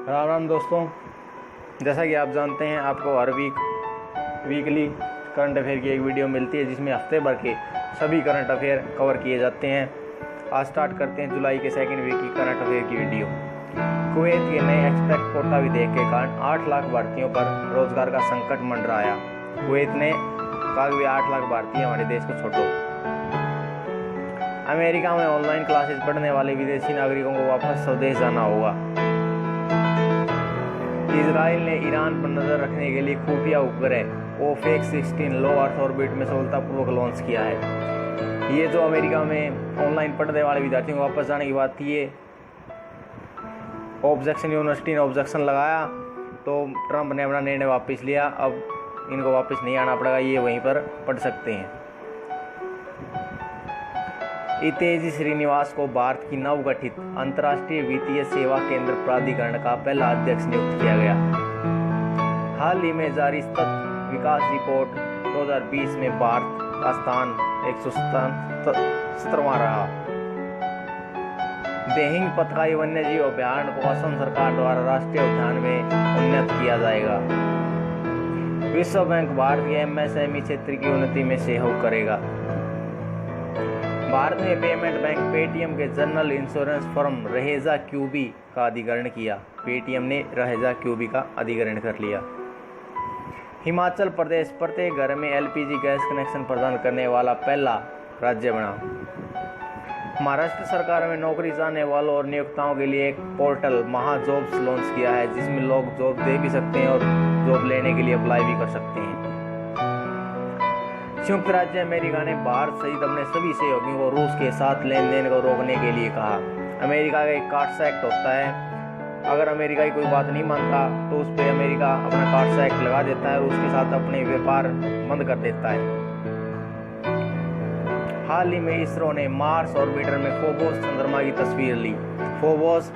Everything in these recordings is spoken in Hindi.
राम राम दोस्तों। जैसा कि आप जानते हैं, आपको हर वीकली करंट अफेयर की एक वीडियो मिलती है जिसमें हफ्ते भर के सभी करंट अफेयर कवर किए जाते हैं। आज स्टार्ट करते हैं जुलाई के सेकेंड वीक की करंट अफेयर की वीडियो। कुवैत के नए एक्सपेक्ट कोटा विधेयक के कारण 8 लाख भारतीयों पर रोजगार का संकट मंडराया। कुवैत ने कहा कि 8 लाख भारतीय हमारे देश को छोड़ो। अमेरिका में ऑनलाइन क्लासेस पढ़ने वाले विदेशी नागरिकों को वापस स्वदेश जाना होगा। इजराइल ने ईरान पर नजर रखने के लिए खुफिया उपग्रह OFAC-16 लो अर्थ ऑर्बिट में सफलतापूर्वक लॉन्च किया है। ये जो अमेरिका में ऑनलाइन पढ़ने वाले विद्यार्थियों को वापस जाने की बात थी, ये ऑब्जेक्शन यूनिवर्सिटी ने ऑब्जेक्शन लगाया तो ट्रंप ने अपना निर्णय वापस लिया। अब इनको वापस नहीं आना पड़ेगा, ये वहीं पर पढ़ सकते हैं। तेजी श्रीनिवास को भारत की नवगठित अंतर्राष्ट्रीय वित्तीय सेवा केंद्र प्राधिकरण का पहला अध्यक्ष नियुक्त किया गया। हाल ही में जारी सतत विकास रिपोर्ट 2020 में भारत का स्थान 177वां रहा। देहिंग पतकाई वन्यजीव अभयारण्य को असम सरकार द्वारा राष्ट्रीय उद्यान में उन्नत किया जाएगा। विश्व बैंक भारत के MSME क्षेत्र की उन्नति में सहयोग करेगा। भारत ने पेमेंट बैंक पेटीएम के general insurance firm Raheja QB का अधिग्रहण किया। पेटीएम ने रहेजा क्यूबी का अधिग्रहण कर लिया। हिमाचल प्रदेश प्रत्येक घर में LPG गैस कनेक्शन प्रदान करने वाला पहला राज्य बना। महाराष्ट्र सरकार में नौकरी चाहने वालों और नियोक्ताओं के लिए एक पोर्टल महा जॉब्स लॉन्च किया है, जिसमें लोग जॉब दे भी सकते हैं और जॉब लेने के लिए अप्लाई भी कर सकते हैं। संयुक्त राज्य अमेरिका ने भारत सहित अपने सभी सहयोगियों को रूस के साथ लेन देन को रोकने के लिए कहा। अमेरिका का एक कार्ड्स एक्ट होता है, अगर अमेरिका की कोई बात नहीं मानता तो उस पर अमेरिका अपना कार्ड्स एक्ट लगा देता है और उसके साथ अपने व्यापार बंद कर देता है। हाल ही में इसरो ने मार्स ऑर्बिटर में फोबोस चंद्रमा की तस्वीर ली। फोबोस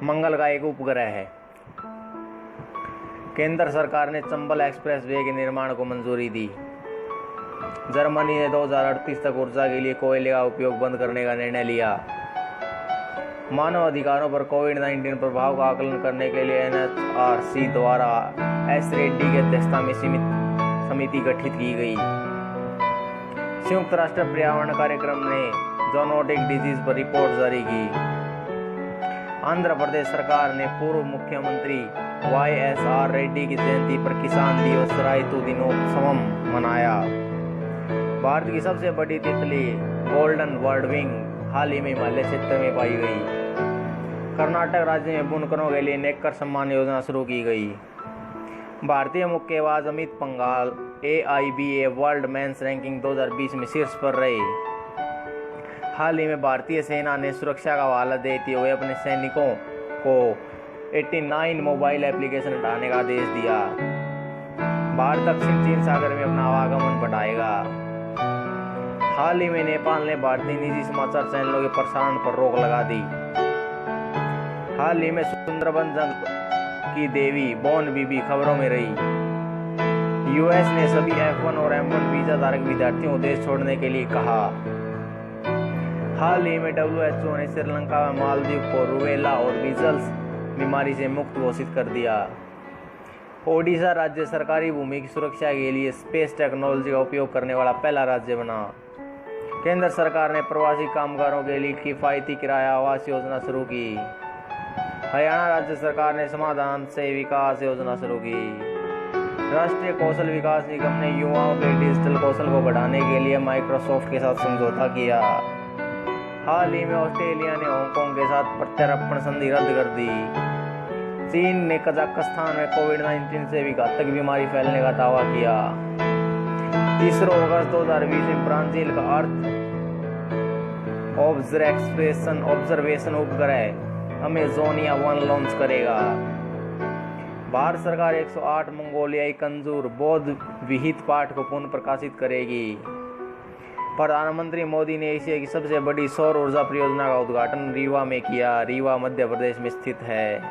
मंगल का एक उपग्रह है। केंद्र सरकार ने चंबल एक्सप्रेस वे के निर्माण को मंजूरी दी। जर्मनी ने 2038 तक ऊर्जा के लिए कोयले का उपयोग बंद करने का निर्णय लिया। मानव अधिकारों पर कोविड-19 प्रभाव का आकलन करने के लिए NHRC द्वारा S रेड्डी की अध्यक्षता में समिति गठित की गई। संयुक्त राष्ट्र पर्यावरण कार्यक्रम ने ज़ूनोटिक डिजीज पर रिपोर्ट जारी की। आंध्र प्रदेश सरकार ने पूर्व मुख्यमंत्री YSR रेड्डी की जयंती पर किसान दिवस राइतु दिनोत्सवम मनाया। भारत की सबसे बड़ी तितली गोल्डन वर्डविंग हाल ही में हिमालय क्षेत्र में पाई गई। कर्नाटक राज्य में बुनकरों के लिए नेकर सम्मान योजना शुरू की गई। भारतीय मुक्केबाज Amit Panghal AIBA world men's ranking 2020 में शीर्ष पर रहे। हाल ही में भारतीय सेना ने सुरक्षा का हवाला देते हुए अपने सैनिकों को 89 मोबाइल एप्लीकेशन हटाने का आदेश दिया। भारत दक्षिण चीन सागर में अपना आवागमन बढ़ाएगा। हाल ही में नेपाल ने भारतीय निजी समाचार चैनलों के प्रसारण पर रोक लगा दी। हाल ही में सुंदरबन जंग की देवी बॉन बीबी खबरों में रही। US ने सभी F1 और M1 वीजा धारक विद्यार्थियों को देश छोड़ने के लिए कहा। हाल ही में WHO ने श्रीलंका में मालदीव को रूबेला और मीजल्स बीमारी से मुक्त घोषित कर दिया। ओडिशा राज्य सरकारी भूमि की सुरक्षा के लिए स्पेस टेक्नोलॉजी का उपयोग करने वाला पहला राज्य बना। केंद्र सरकार ने प्रवासी कामगारों के लिए किफायती किराया आवास योजना शुरू की। हरियाणा राज्य सरकार ने समाधान से विकास योजना शुरू की। राष्ट्रीय कौशल विकास निगम ने युवाओं के डिजिटल कौशल को बढ़ाने के लिए माइक्रोसॉफ्ट के साथ समझौता किया। हाल ही में ऑस्ट्रेलिया ने हांगकांग के साथ प्रत्यार्पण संधि रद्द कर दी। चीन ने कजाकिस्तान में कोविड-19 से भी घातक बीमारी फैलने का दावा किया। इसरो अगस्त 2020 में ब्राजील का अर्थ ऑब्जर्वेशन उपग्रह अमेजोनिया 1 लॉन्च करेगा। भारत सरकार 108 मंगोलियाई कंजूर बौद्ध विहित पाठ को पुनः प्रकाशित करेगी। प्रधानमंत्री मोदी ने एशिया की सबसे बड़ी सौर ऊर्जा परियोजना का उद्घाटन रीवा में किया। रीवा मध्य प्रदेश में स्थित है।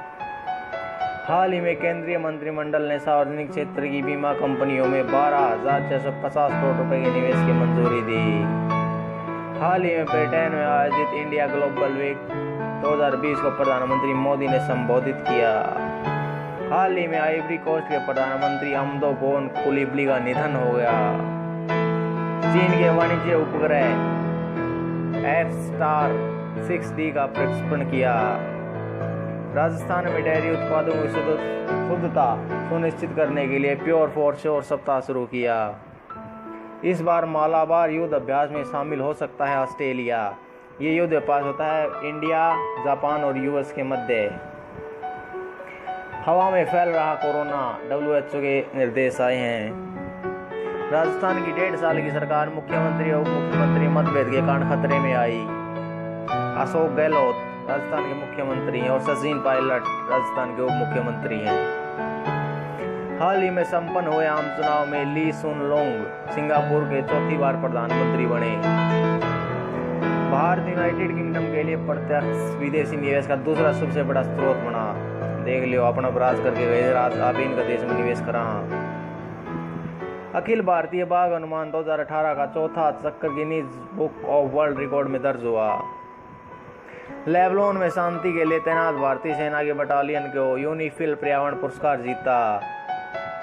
हाल ही में केंद्रीय मंत्रिमंडल ने सार्वजनिक क्षेत्र की बीमा कंपनियों में 12,650 करोड़ रुपए के निवेश की मंजूरी दी। हाल ही में ब्रिटेन में आयोजित इंडिया ग्लोबल वीक 2020 को प्रधानमंत्री मोदी ने संबोधित किया। हाल ही में आइवरी कोस्ट के प्रधानमंत्री अहमदो बोन कुलिबली का निधन हो गया। चीन के वाणिज्य उपग्रह F-6D का प्रक्षेपण किया। राजस्थान में डेयरी उत्पादों की शुद्धता सुनिश्चित करने के लिए प्योर फॉर श्योर सप्ताह शुरू किया। इस बार मालाबार युद्ध अभ्यास में शामिल हो सकता है ऑस्ट्रेलिया। ये युद्ध अभ्यास होता है इंडिया, जापान और यूएस के मध्य। हवा में फैल रहा कोरोना, WHO के निर्देश आए हैं। राजस्थान की 1.5 साल की सरकार मुख्यमंत्री और उप मुख्यमंत्री मतभेद के कारण खतरे में आई। अशोक गहलोत राजस्थान के मुख्यमंत्री हैं और सचिन पायलट राजस्थान के उप मुख्यमंत्री हैं। हाल ही में संपन्न हुए आम चुनाव में ली सुन लोंग सिंगापुर के चौथी बार प्रधानमंत्री बने। भारत यूनाइटेड किंगडम के लिए प्रत्यक्ष विदेशी निवेश का दूसरा सबसे बड़ा स्रोत बना। देख लियो, अपना अपराध करके गए राज आप इनका देश में निवेश करा। अखिल भारतीय बाघ अनुमान 2018 का चौथा चक्कर Guinness book of world record में दर्ज हुआ। लेबनान में शांति के लिए तैनात भारतीय सेना के बटालियन को यूनिफिल पर्यावरण पुरस्कार जीता।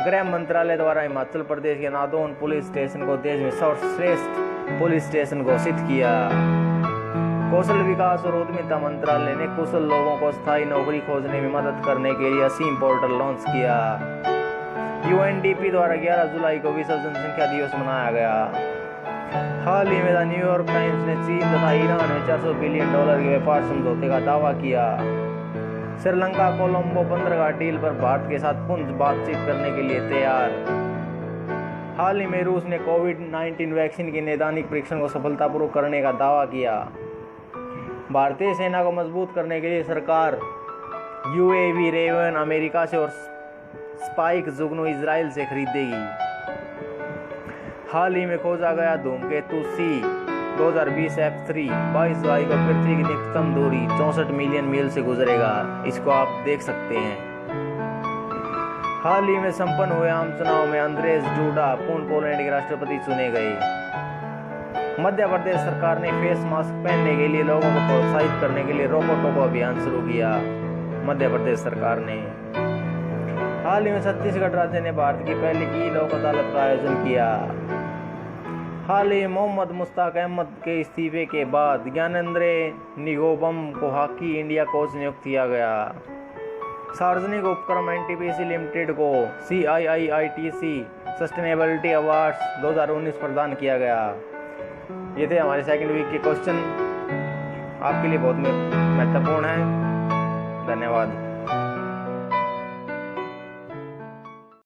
गृह मंत्रालय द्वारा हिमाचल प्रदेश के नादौन पुलिस स्टेशन को देश में सर्वश्रेष्ठ पुलिस स्टेशन घोषित किया। कौशल विकास और उद्यमिता मंत्रालय ने कुशल लोगों को स्थायी नौकरी खोजने में मदद करने के लिए असीम पोर्टल लॉन्च किया। UNDP द्वारा 11 जुलाई को विश्व जनसंख्या दिवस मनाया गया। हाल ही में द न्यूयॉर्क टाइम्स ने चीन तथा ईरान में $400 बिलियन के व्यापार समझौते का दावा किया। श्रीलंका कोलंबो बंदरगाह डील पर भारत के साथ पुनः बातचीत करने के लिए तैयार। हाल ही में रूस ने कोविड-19 वैक्सीन के नैदानिक परीक्षण को सफलतापूर्वक करने का दावा किया। भारतीय सेना को मजबूत करने के लिए सरकार UAV रेवन अमेरिका से और स्पाइक जुगनू इजराइल से खरीदेगी। हाल ही में खोजा गया धूमकेतु C 2020 F3 22 जुलाई को पृथ्वी की निकटतम दूरी 64 मिलियन मील से गुजरेगा। इसको आप देख सकते हैं। हाल ही में संपन्न हुए आम चुनाव में अंद्रेज डूडा पूर्ण पोलैंड के राष्ट्रपति चुने गए। मध्य प्रदेश सरकार ने फेस मास्क पहनने के लिए लोगों को प्रोत्साहित करने के लिए रोको टोको अभियान शुरू किया। मध्य प्रदेश सरकार ने हाल ही में छत्तीसगढ़ राज्य ने भारत की पहली ई लोक अदालत का आयोजन किया। हाल ही मोहम्मद मुश्ताक अहमद के इस्तीफे के बाद ज्ञानेंद्र निगोबम को हॉकी इंडिया कोच नियुक्त किया गया। सार्वजनिक उपक्रम NTPC लिमिटेड को CIIITC सस्टेनेबिलिटी अवार्ड्स 2019 प्रदान किया गया। ये थे हमारे सेकंड वीक के क्वेश्चन, आपके लिए बहुत महत्वपूर्ण है। धन्यवाद।